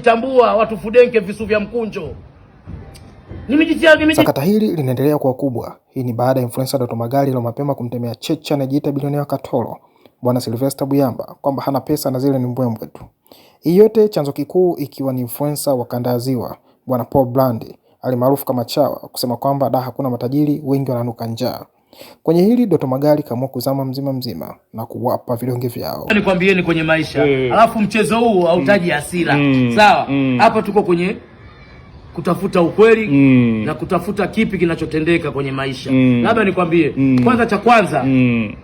wananitambua watu Fudenke visu vya mkunjo. Sakata hili linaendelea kwa kubwa. Hii ni baada ya influencer Doto Magari leo mapema kumtemea checha anajiita bilionea Katoro, Bwana Sylvester Buyamba, kwamba hana pesa na zile ni mbwembwe tu. Hii yote chanzo kikuu ikiwa ni influencer wa kanda ya Ziwa, Bwana Paul Brand, alimaarufu kama Chawa, kusema kwamba hakuna matajiri, wengi wananuka njaa. Kwenye hili Doto Magari kaamua kuzama mzima na kuwapa vidonge vyao. Nikwambieni kwenye maisha, alafu mchezo huu hautaji hasira. Sawa? Hapa tuko kwenye kutafuta ukweli na kutafuta kipi kinachotendeka kwenye maisha. Labda nikwambie, kwanza cha kwanza,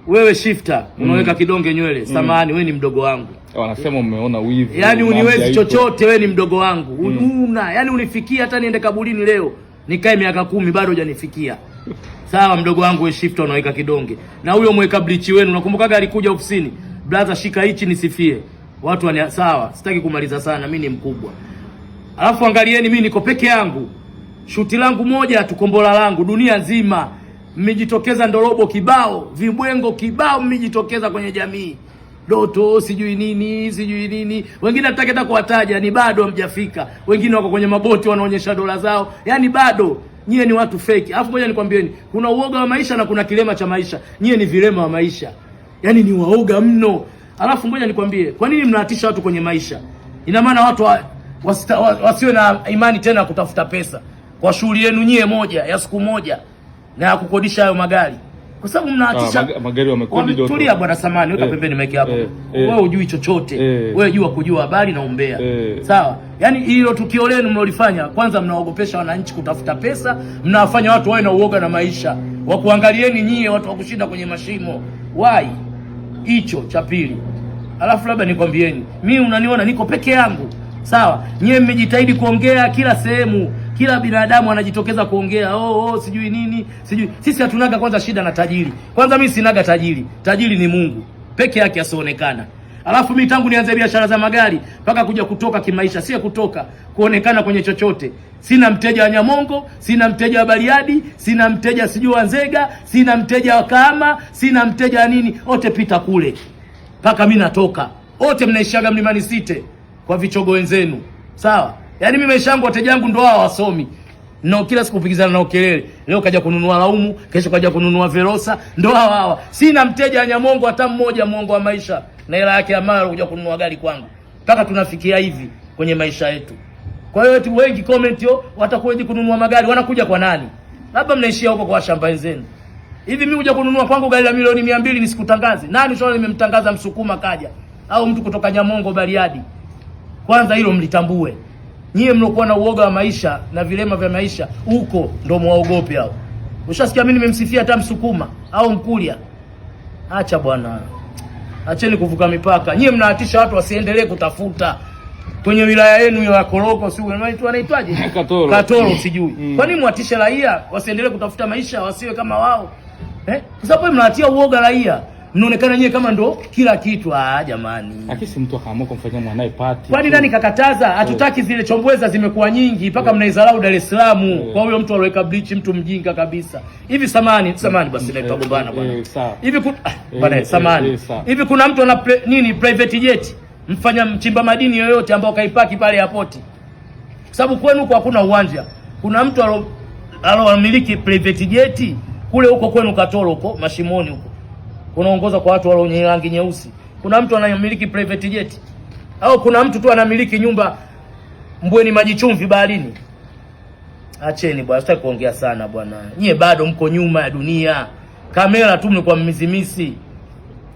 wewe shifter, unaweka kidonge nywele. Samahani, wewe ni mdogo wangu. Wanasema umeona wivu. Yaani uniwezi chochote, wewe ni mdogo wangu. Yaani unifikia hata niende kaburini leo, nikae miaka 10 bado hujanifikia. Sawa mdogo wangu, wewe shifter unaweka kidonge. Na huyo mweka bleach wenu, unakumbuka alikuja ofisini, brother shika hichi nisifie. Watu sawa, sitaki kumaliza sana, mimi ni mkubwa. Alafu angalieni, mimi niko peke yangu. Shuti langu moja tukombola langu dunia nzima. Mmejitokeza ndorobo kibao, vibwengo kibao mmejitokeza kwenye jamii. Doto sijui nini. Wengine nataka hata kuwataja, ni bado hamjafika. Wengine wako kwenye maboti wanaonyesha dola zao. Yaani bado nyie ni watu fake. Alafu ngoja nikwambieni, kuna uoga wa maisha na kuna kilema cha maisha. Nyie ni vilema wa maisha. Yaani ni waoga mno. Alafu ngoja nikwambie, kwa nini mnahatisha watu kwenye maisha? Ina maana watu wasiwe na imani tena kutafuta pesa kwa shughuli yenu nyie moja ya siku moja na ya kukodisha hayo magari, kwa sababu mnahatisha magari wamekodi. Doto tulia bwana, samani weka pembeni, meke hapo. Wewe hujui chochote, wewe jua kujua habari na umbea. Sawa? Yaani hilo tukio lenu mnalofanya, kwanza mnaogopesha wananchi kutafuta pesa, mnawafanya watu wawe na uoga na maisha, wa kuangalieni nyie watu wa kushinda kwenye mashimo. Why? Hicho cha pili. Alafu labda nikwambieni, mimi unaniona niko peke yangu. Sawa? Nyie mmejitahidi kuongea kila sehemu, kila binadamu anajitokeza kuongea. Sijui nini, sijui. Sisi hatunaga kwanza shida na tajiri. Kwanza mimi sinaga tajiri. Tajiri ni Mungu peke yake asionekana. Alafu mimi tangu nianze biashara za magari mpaka kuja kutoka kimaisha, sio kutoka kuonekana kwenye chochote. Sina mteja wa Nyamongo, sina mteja wa Bariadi, sina mteja sijui wa Nzega, sina mteja wa Kahama, sina mteja wa nini. Wote pita kule mpaka mimi natoka. Wote mnaishaga Mlimani City kwa vichogo wenzenu. Sawa? Yaani mimi maisha yangu wateja wangu ndo hao wasomi. No, kila siku kupigizana nao kelele. Leo kaja kununua Laumu, kesho kaja kununua Verosa, ndo hawa. Sina mteja wa Nyamongo hata mmoja, mwongo wa maisha. Na hela yake ya mara kuja kununua gari kwangu. Mpaka tunafikia hivi kwenye maisha yetu. Kwa hiyo watu wengi comment watakuja kununua magari, wanakuja kwa nani? Labda mnaishia huko kwa shamba wenzenu. Hivi mimi kuja kununua kwangu gari la milioni 200 nisikutangaze? Nani shona nimemtangaza Msukuma kaja? Au mtu kutoka Nyamongo Bariadi? Kwanza hilo mlitambue. Nyie mlokuwa na uoga wa maisha na vilema vya maisha, huko ndo muogope hao. Ushasikia mimi nimemsifia hata Msukuma au Mkulia? Acha bwana. Acheni kuvuka mipaka. Nyie mnahatisha watu wasiendelee kutafuta kwenye wilaya yenu ya Koroko, sio wanaitwaje? Katoro sijui. Kwa nini mwatishe raia wasiendelee kutafuta maisha, wasiwe kama wao? Kwa sababu mnahatia uoga raia. Mnaonekana nyewe kama ndo kila kitu. Jamani. Akisi mtu akaamua kumfanyia mwanae party. Kwani nani kakataza? Hatutaki zile chombweza zimekuwa nyingi mpaka mnaidharau Dar es Salaam. Kwa huyo mtu aloweka bleach, mtu mjinga kabisa. Hivi samani basi naitwa gombana bwana. Hivi bwana samani. Hivi kuna mtu ana private jet? Mfanya mchimba madini yoyote ambao kaipaki pale airport. Sababu kwenu huko hakuna uwanja. Kuna mtu alomiliki private jet kule huko kwenu Katoro huko Mashimoni huko. Unaongoza kwa watu wale wenye rangi nyeusi. Kuna mtu anayemiliki private jet? Au kuna mtu tu anamiliki nyumba Mbweni Maji Chumvi baharini? Acheni bwana, sitaki kuongea sana bwana. Nyie bado mko nyuma ya dunia. Kamera tu mlikuwa mmizimisi.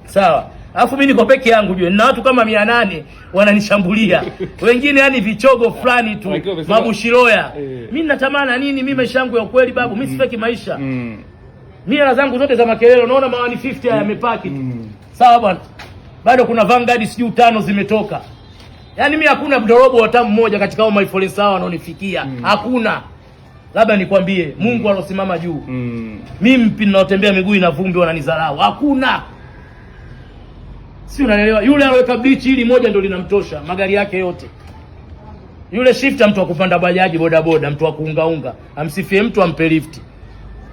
Sawa? Alafu mimi niko peke yangu jua. Na watu kama 800 wananishambulia. Wengine yani vichogo fulani tu, mabushiroya. Mimi natamana nini? Mimi maisha yangu ya ukweli babu, mimi sifeki maisha. Mimi hela zangu zote za makelele unaona ma 150 haya yamepaki tu. Sawa bwana. Bado kuna Vanguard sijui 5 zimetoka. Yaani mimi hakuna mdorobo hata mmoja katika hao influencers hao wanaonifikia. Hakuna. Labda nikwambie Mungu alosimama juu. Mimi ninaotembea miguu ina vumbi wananidharau. Hakuna. Si unanielewa? Yule aloweka bleach ili moja ndio linamtosha magari yake yote. Yule shifter mtu wa kupanda bajaji bodaboda, mtu wa kuungaunga, amsifie mtu ampe lift.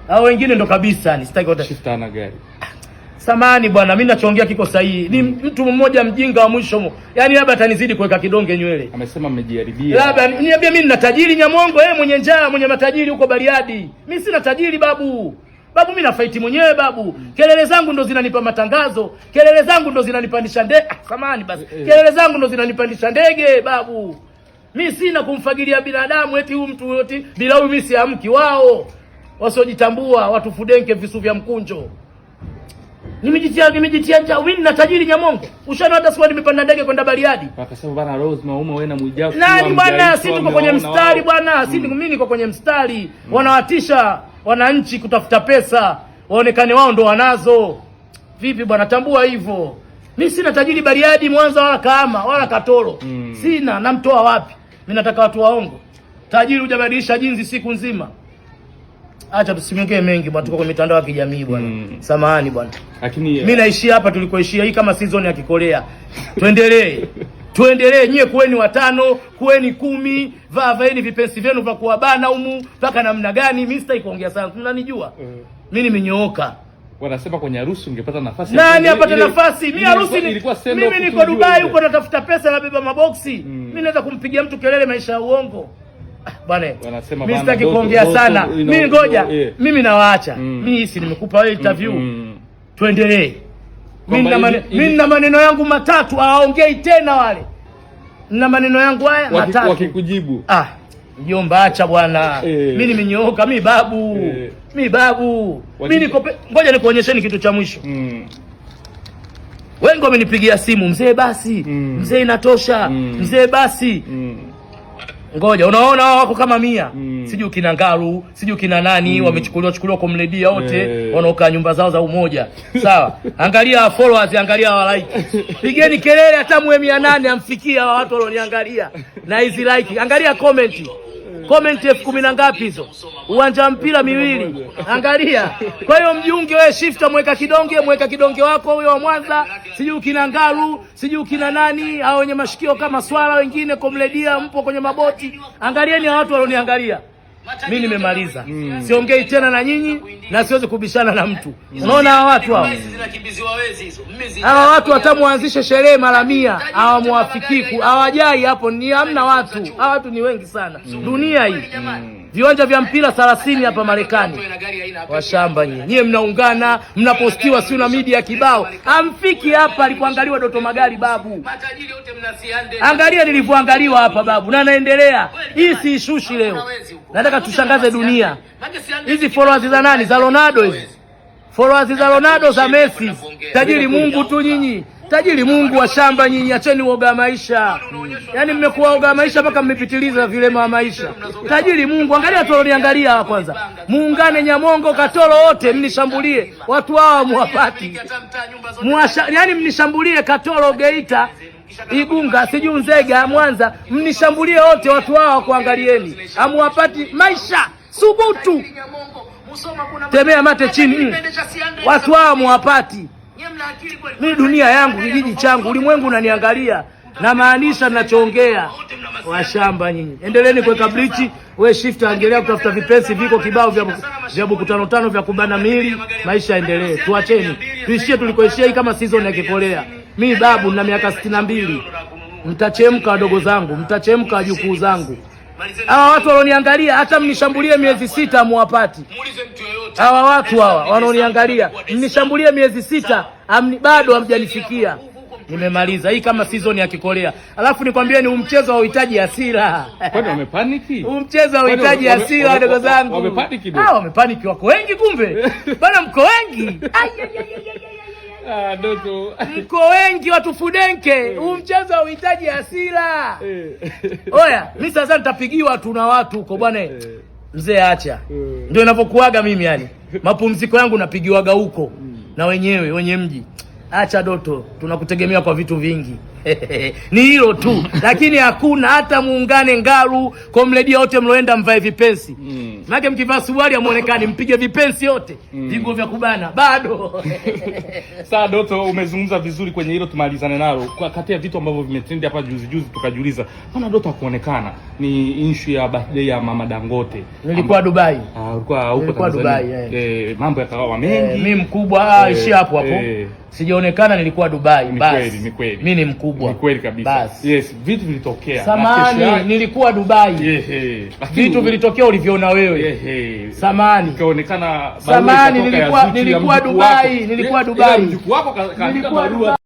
Hao wengine ndo kabisa ni sitaki wote shifter na gari. Samani bwana, mimi ninachoongea kiko sahihi. Ni mtu mmoja mjinga wa mwisho. Yaani labda atanizidi kuweka kidonge nywele. Amesema mmejiharibia. Labda niambie mimi nina tajiri Nyamongo, yeye mwenye njaa, mwenye matajiri huko Bariadi. Mimi sina tajiri babu. Babu mimi na fight mwenyewe babu. Kelele zangu ndo zinanipa matangazo. Kelele zangu ndo zinanipandisha ndege. Samani basi. Kelele zangu ndo zinanipandisha ndege babu. Mimi sina kumfagilia binadamu eti huyu mtu yote bila huyu mimi siamki wao. Wasiojitambua, watu fudenke visu vya mkunjo. Nimejitia mimi na tajiri Nyamongo. Ushana hata siku nimepanda ndege kwenda Bariadi. Akasema bana Rose Maumo wewe na Mwijaku. Nani bwana, si tuko kwenye mstari bwana. Si mimi niko kwenye mstari. Wanawatisha wananchi kutafuta pesa. Waonekane wao ndo wanazo. Vipi bwana, tambua hivyo. Mimi sina tajiri Bariadi, Mwanza wala Kahama wala Katoro. Sina, namtoa wapi? Mimi nataka watu waongo. Tajiri hujabadilisha jinsi siku nzima. Acha tusimongee mengi bwana, tuko kwa mitandao ya kijamii bwana. Samahani bwana. Lakini mimi naishia hapa tulikoishia, hii kama season ya Kikolea. Tuendelee nyie, kuweni 5, kuweni 10, vaeni vipensi vyenu vya kuwabana humu mpaka namna gani? Mimi sitaki kuongea sana. Tunanijua. Mimi nimenyooka. Wanasema kwenye harusi ungepata nafasi. Nani apate nafasi? Mimi harusi mimi niko Dubai huko natafuta pesa na beba maboksi. Mimi naweza kumpigia mtu kelele maisha ya uongo. Bwana, mimi sitaki kuongea sana. Mimi ngoja, mimi nawaacha. Mimi si nimekupa wewe interview. Tuendelee. Mimi na maneno yangu matatu, hawaongei tena wale. Na maneno yangu haya matatu. Wakikujibu. Mjomba acha bwana. Mimi nimenyooka, mimi babu. Mimi babu. Mimi niko ngoja nikuonyesheni kitu cha mwisho. Wengi wamenipigia simu, mzee basi. Mzee inatosha. Mzee basi. Ngoja, unaona wako kama 100. Sijui kina Ngaru, sijui kina nani, wamechukuliwa kwa mledia wote, wanaokaa nyumba zao za umoja. Sawa? Angalia followers, angalia wa like. Pigeni kelele hata mwe 800 amfikia watu walioniangalia. Na hizi like, angalia comment. Comment 10,000 na ngapi hizo? Uwanja mpira 2. Angalia. Kwa hiyo mjiunge wewe shifter, mweka kidonge wako huyo wa Mwanza, sijui kina Ngaru, sijui kina nani, hao wenye mashikio kama swala wengine komledia mpo kwenye maboti. Angalieni watu walioniangalia. Mimi nimemaliza. Siongei tena na nyinyi na siwezi kubishana na mtu. Unaona hawa watu hao? Hawa watu hatamuanzishe sherehe mara 100, hawamwafikiku, hawajai hapo, ni hamna watu. Hawa watu ni wengi sana. Dunia hii. Viwanja vya mpira 30 hapa Marekani. Washamba nyinyi. Nyie mnaungana, mnapostiwa si na media kibao. Amfiki hapa alikuangaliwa Doto Magari babu. Matajiri wote mnasiande. Angalia nilivyoangaliwa hapa babu. Na naendelea. Hii si ishushi leo. Nataka tushangaze dunia. Hizi followers za nani? Za Ronaldo hizi. Followers za Ronaldo, za Messi. Tajiri Mungu tu nyinyi. Tajiri Mungu wa shamba nyinyi, acheni uoga maisha. Yaani mmekuwa uoga maisha mpaka mmepitiliza vilema wa maisha. Tajiri Mungu, angalia tuliangalia hapa kwanza. Muungane Nyamongo, Katoro wote mnishambulie. Watu hawa muwapati. Yaani mnishambulie Katoro, Geita, Igunga, sijui Nzega, Mwanza, mnishambulie wote watu hawa kuangalieni. Amuwapati maisha. Subutu. Temea mate chini. Watu hawa muwapati. Mimi dunia yangu, kijiji changu, ulimwengu unaniangalia. Na maanisha ninachoongea. Washamba nyinyi. Endeleeni kuweka blichi, wewe shifter angelea kutafuta vipensi viko kibao vya buku 5 vya kubana mili, maisha endelee. Tuacheni. Tuishie tulikoishia hii kama season ya Kikolea. Mimi babu na miaka 62. Mtachemka wadogo zangu, mtachemka wajukuu zangu. Hawa watu wanaoniangalia hata mnishambulie miezi 6 muwapati. Hawa watu hawa wanaoniangalia mnishambulie miezi 6 bado hamjanifikia. Nimemaliza hii kama season ya Kikolea. Alafu nikwambieni mchezo hauhitaji hasira. Kwani wamepaniki? Mchezo hauhitaji hasira wadogo zangu. Wamepaniki ndio. Wamepaniki, wako wengi kumbe. Bana mko wengi. Doto. Mko wengi watu fudenke. Mchezo hauhitaji hasira. Oya, mimi sasa nitapigiwa tu na watu huko bwana. Mzee acha. Ndio ninavyokuaga mimi yani. Mapumziko yangu napigiwaga huko na wenyewe wenye mji. Acha Doto, tunakutegemea kwa vitu vingi. Ni hilo tu. Lakini hakuna hata muungane Ngaru, komredia wote mloenda mvae vipensi. Maana mkivaa suruali amuonekane, mpige vipensi yote. Vigo vya kubana bado. Sawa Doto, umezungumza vizuri kwenye hilo, tumalizane nalo. Kwa kati ya vitu ambavyo vimetrend hapa juzi tukajiuliza, mbona Doto hakuonekana? Ni issue ya birthday ya Mama Dangote. Nilikuwa Dubai. Ulikuwa huko Dubai. Mambo yakawa mengi. Mimi mkubwa, ishi hapo. Sijaonekana, nilikuwa Dubai. Basi. Ni kweli. Mimi ni mkubwa. Ni kweli kabisa. Basi. Yes, vitu vilitokea. Samani, nilikuwa Dubai. Vitu vilitokea ulivyoona wewe. Samani. Kaonekana Samani, nilikuwa Dubai. Nilikuwa Dubai. Mjukuu wako kaandika barua.